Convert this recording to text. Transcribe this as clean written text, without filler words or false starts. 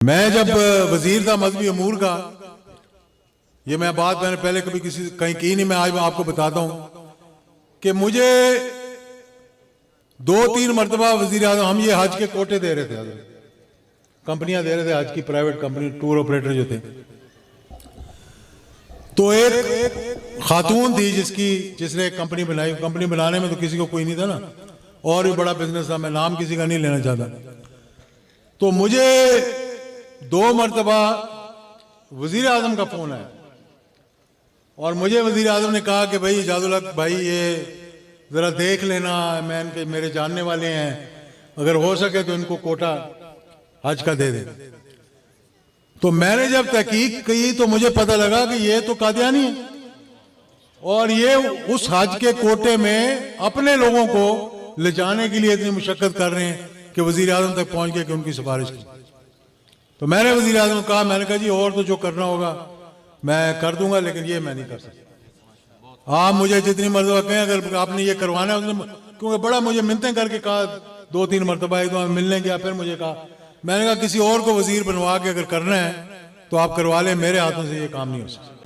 میں جب وزیر تھا مذہبی امور کا، یہ میں بات میں نے پہلے کبھی کہیں کی نہیں، میں آج آپ کو بتاتا ہوں کہ مجھے 2-3 مرتبہ وزیر اعظم، ہم یہ حج کے کوٹے دے رہے تھے، کمپنیاں دے رہے تھے حج کی، پرائیویٹ کمپنی، ٹور آپریٹر جو تھے، تو ایک خاتون تھی جس نے ایک کمپنی بنائی. کمپنی بنانے میں تو کسی کو کوئی نہیں تھا نا، اور بھی بڑا بزنس تھا، میں نام کسی کا نہیں لینا چاہتا. تو مجھے 2 مرتبہ وزیر اعظم کا فون آیا اور مجھے وزیر اعظم نے کہا کہ بھائی اجاز الحق بھائی یہ ذرا دیکھ لینا، میں ان کے میرے جاننے والے ہیں، اگر ہو سکے تو ان کو کوٹا حج کا دے دیں. تو میں نے جب تحقیق کی تو مجھے پتہ لگا کہ یہ تو قادیانی ہے، اور یہ اس حج کے کوٹے میں اپنے لوگوں کو لے جانے کے لیے اتنی مشقت کر رہے ہیں کہ وزیر اعظم تک پہنچ گئے کہ ان کی سفارش کی. تو میں نے وزیر اعظم کو کہا، میں نے کہا جی اور تو جو کرنا ہوگا میں کر دوں گا، لیکن یہ میں نہیں کر سکتا. آپ مجھے جتنی مرتبہ کہیں اگر آپ نے یہ کروانا ہے، کیونکہ بڑا مجھے منتیں کر کے کہا 2-3 مرتبہ، ایک دو ملنے گیا، پھر مجھے کہا، میں نے کہا کسی اور کو وزیر بنوا کے اگر کرنا ہے تو آپ کروا لیں، میرے ہاتھوں سے یہ کام نہیں ہو سکتا.